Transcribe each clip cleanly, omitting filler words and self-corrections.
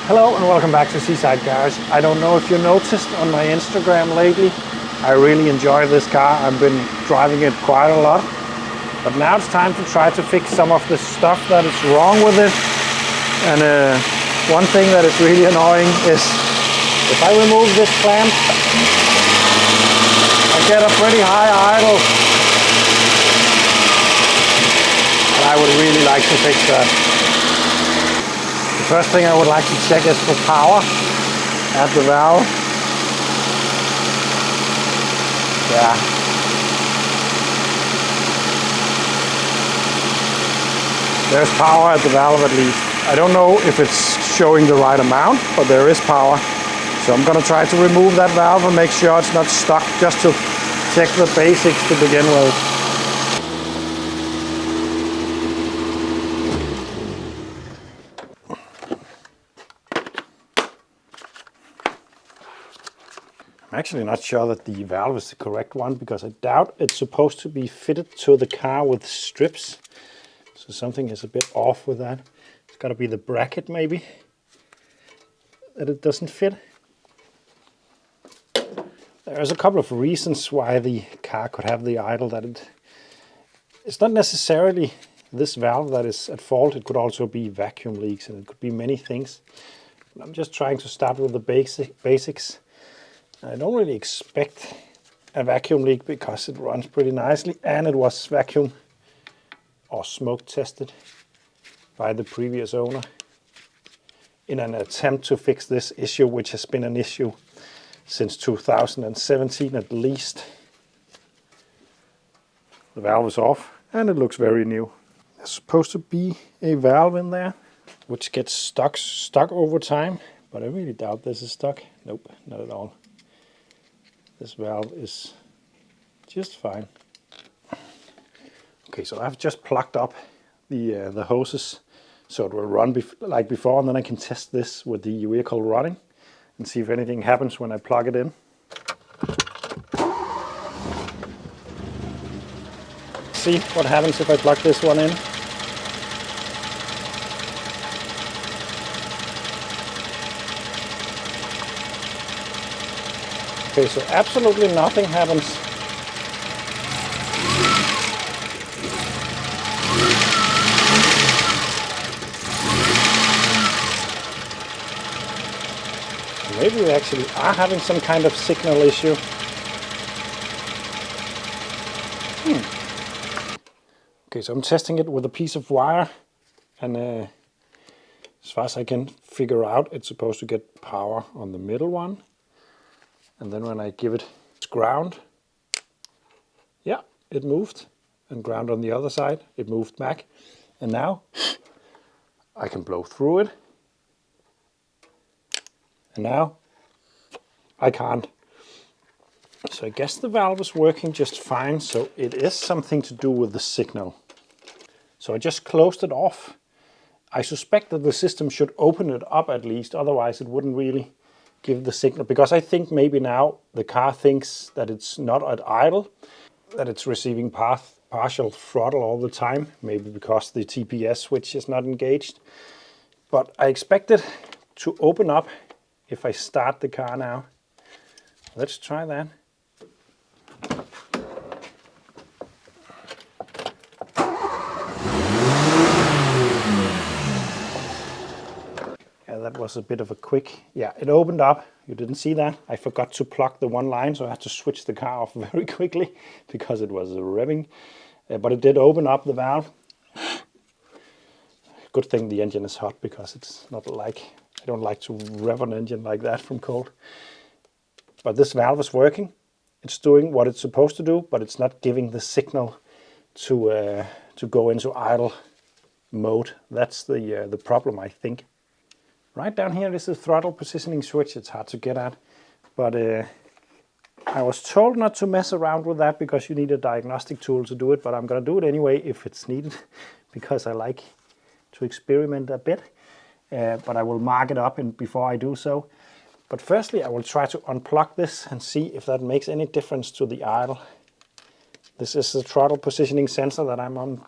Hello and welcome back to Seaside Garage. I don't know if you noticed on my Instagram lately, I really enjoy this car. I've been driving it quite a lot. But now it's time to try to fix some of the stuff that is wrong with it. And one thing that is really annoying is if I remove this clamp, I get a pretty high idle. And I would really like to fix that. The first thing I would like to check is for power at the valve. Yeah. There's power at the valve at least. I don't know if it's showing the right amount, but there is power. So I'm gonna try to remove that valve and make sure it's not stuck, just to check the basics to begin with. I'm actually not sure that the valve is the correct one, because I doubt it's supposed to be fitted to the car with strips. So something is a bit off with that. It's got to be the bracket maybe, that it doesn't fit. There's a couple of reasons why the car could have the idle, that it's not necessarily this valve that is at fault. It could also be vacuum leaks, and it could be many things. I'm just trying to start with the basics. I don't really expect a vacuum leak because it runs pretty nicely, and it was vacuum or smoke tested by the previous owner in an attempt to fix this issue, which has been an issue since 2017 at least. The valve is off and it looks very new. There's supposed to be a valve in there which gets stuck over time, but I really doubt this is stuck. Nope, not at all. This valve is just fine. Okay, so I've just plugged up the hoses so it will run like before, and then I can test this with the vehicle running and see if anything happens when I plug it in. See what happens if I plug this one in. Okay, so absolutely nothing happens. Maybe we actually are having some kind of signal issue. Okay, so I'm testing it with a piece of wire, and as far as I can figure out, it's supposed to get power on the middle one. And then when I give it ground, yeah, it moved. And ground on the other side, it moved back. And now I can blow through it. And now I can't. So I guess the valve is working just fine. So it is something to do with the signal. So I just closed it off. I suspect that the system should open it up at least, otherwise it wouldn't really give the signal, because I think maybe now the car thinks that it's not at idle, that it's receiving partial throttle all the time, maybe because the TPS switch is not engaged. But I expect it to open up if I start the car now. Let's try that. Yeah, that was a bit of a quick, yeah, it opened up. You didn't see that. I forgot to plug the one line, so I had to switch the car off very quickly because it was revving. But it did open up the valve. Good thing the engine is hot, because it's not like, I don't like to rev an engine like that from cold. But this valve is working. It's doing what it's supposed to do, but it's not giving the signal to go into idle mode. That's the problem, I think. Right down here is the throttle positioning switch. It's hard to get at, but I was told not to mess around with that because you need a diagnostic tool to do it, but I'm gonna do it anyway if it's needed, because I like to experiment a bit. But I will mark it up before I do so. But firstly, I will try to unplug this and see if that makes any difference to the idle. This is the throttle positioning sensor that I'm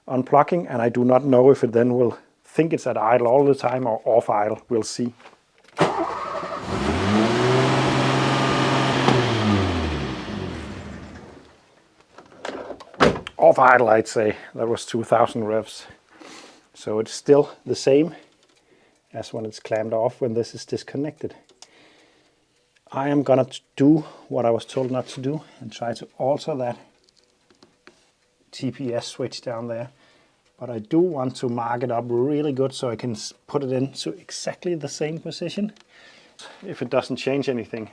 unplugging, and I do not know if it then will think it's at idle all the time or off idle, we'll see. Off idle, I'd say. That was 2000 revs. So it's still the same as when it's clamped off when this is disconnected. I am gonna do what I was told not to do and try to alter that TPS switch down there. But I do want to mark it up really good so I can put it into exactly the same position if it doesn't change anything.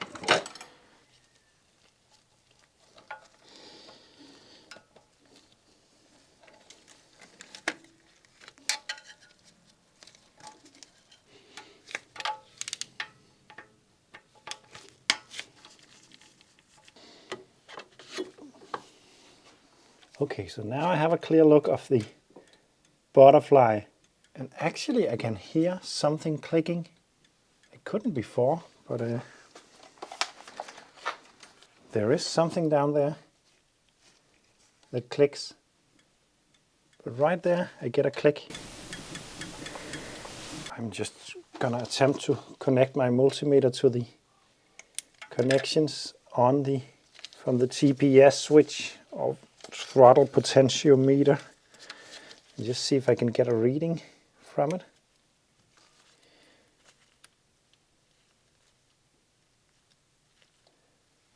Okay, so now I have a clear look of the butterfly, and actually I can hear something clicking. It couldn't before, but there is something down there that clicks. But right there I get a click. I'm just gonna attempt to connect my multimeter to the connections on from the TPS switch or throttle potentiometer and just see if I can get a reading from it.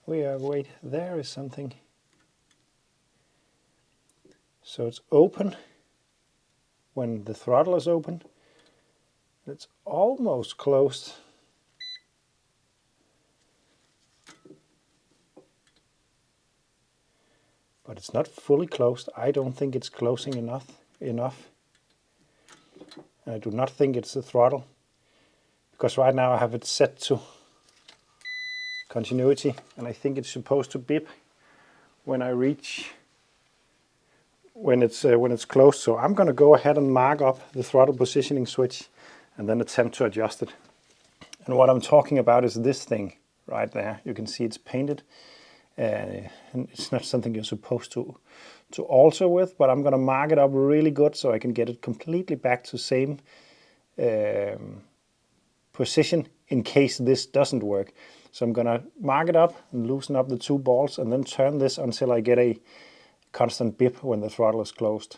Wait, there is something. So it's open when the throttle is open. It's almost closed. But it's not fully closed. I don't think it's closing enough. And I do not think it's the throttle, because right now I have it set to continuity, and I think it's supposed to beep when I reach when it's closed. So I'm going to go ahead and mark up the throttle positioning switch and then attempt to adjust it. And what I'm talking about is this thing right there. You can see it's painted. And it's not something you're supposed to alter with, but I'm going to mark it up really good so I can get it completely back to same position in case this doesn't work. So I'm going to mark it up and loosen up the two balls and then turn this until I get a constant beep when the throttle is closed.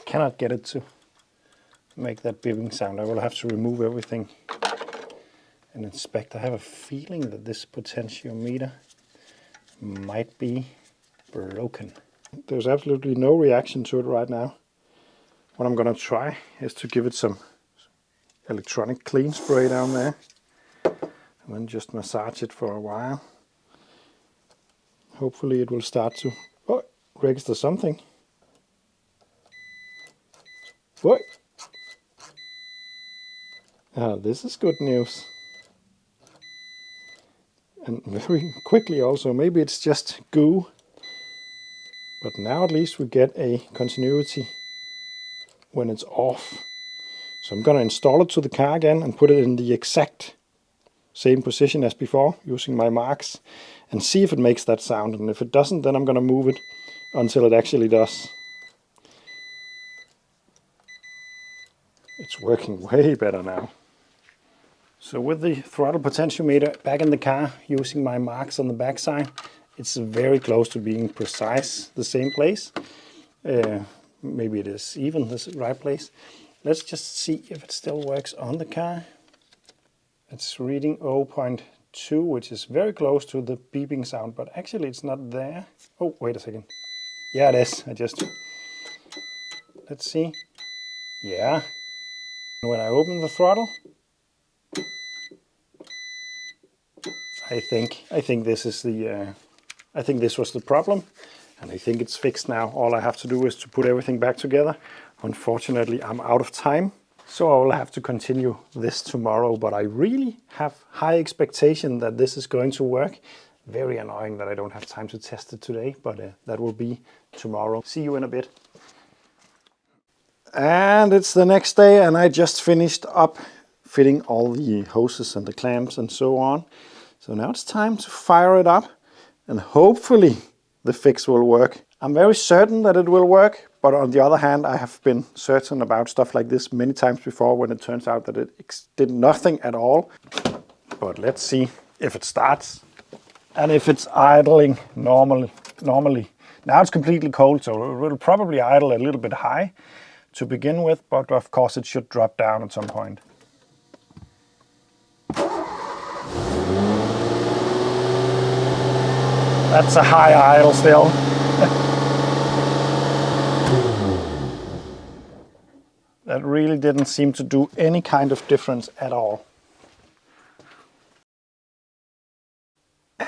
Cannot get it to make that beeping sound. I will have to remove everything and inspect. I have a feeling that this potentiometer might be broken. There's absolutely no reaction to it right now. What I'm going to try is to give it some electronic clean spray down there and then just massage it for a while. Hopefully it will start to register something. What? This is good news. And very quickly also, maybe it's just goo. But now at least we get a continuity when it's off. So I'm going to install it to the car again and put it in the exact same position as before using my marks and see if it makes that sound. And if it doesn't, then I'm going to move it until it actually does. It's working way better now. So with the throttle potentiometer back in the car, using my marks on the backside, it's very close to being precise, the same place. Maybe it is even the right place. Let's just see if it still works on the car. It's reading 0.2, which is very close to the beeping sound, but actually it's not there. Oh, wait a second. Yeah, it is. Let's see. Yeah. When I open the throttle, I think this is I think this was the problem, and I think it's fixed now. All I have to do is to put everything back together. Unfortunately, I'm out of time, so I will have to continue this tomorrow, but I really have high expectation that this is going to work. Very annoying that I don't have time to test it today, but that will be tomorrow. See you in a bit. And it's the next day, and I just finished up fitting all the hoses and the clamps and so on. So now it's time to fire it up, and hopefully the fix will work. I'm very certain that it will work, but on the other hand, I have been certain about stuff like this many times before when it turns out that it did nothing at all. But let's see if it starts and if it's idling normally. Now it's completely cold, so it will probably idle a little bit high to begin with, but of course it should drop down at some point. That's a high idle still. That really didn't seem to do any kind of difference at all.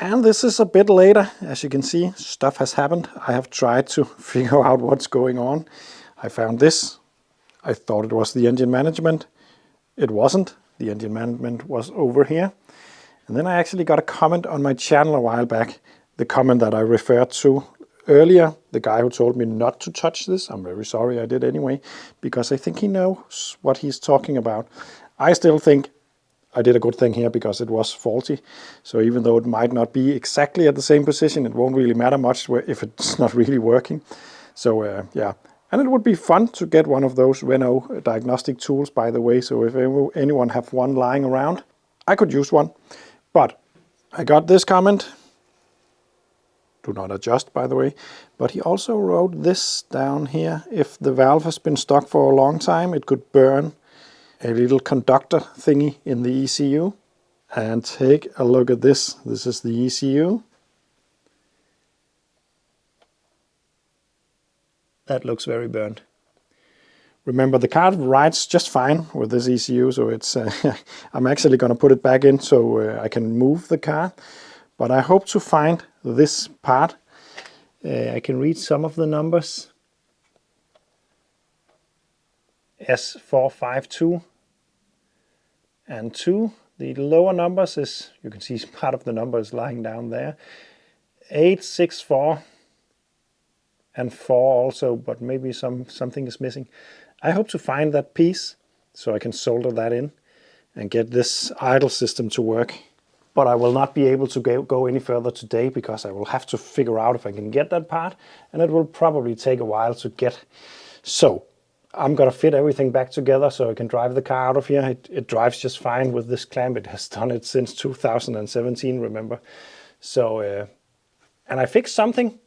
And this is a bit later. As you can see, stuff has happened. I have tried to figure out what's going on. I found this. I thought it was the engine management. It wasn't. The engine management was over here. And then I actually got a comment on my channel a while back. The comment that I referred to earlier, the guy who told me not to touch this. I'm very sorry I did anyway, because I think he knows what he's talking about. I still think I did a good thing here because it was faulty. So even though it might not be exactly at the same position, it won't really matter much if it's not really working. So yeah, and it would be fun to get one of those Renault diagnostic tools, by the way. So if anyone have one lying around, I could use one. But I got this comment. Do not adjust, by the way. But he also wrote this down here. If the valve has been stuck for a long time, it could burn a little conductor thingy in the ECU. And take a look at this. This is the ECU. That looks very burnt. Remember, the car rides just fine with this ECU, so it's I'm actually going to put it back in so I can move the car. But I hope to find this part. I can read some of the numbers. S452 and 2. The lower numbers is, you can see part of the number is lying down there. 864 and 4 also, but maybe something is missing. I hope to find that piece so I can solder that in and get this idle system to work. But I will not be able to go any further today because I will have to figure out if I can get that part, and it will probably take a while to get. So I'm going to fit everything back together so I can drive the car out of here. It drives just fine with this clamp. It has done it since 2017, remember. So, and I fixed something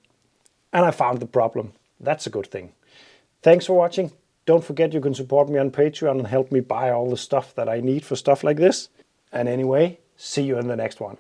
and I found the problem. That's a good thing. Thanks for watching. Don't forget you can support me on Patreon and help me buy all the stuff that I need for stuff like this. And anyway, see you in the next one.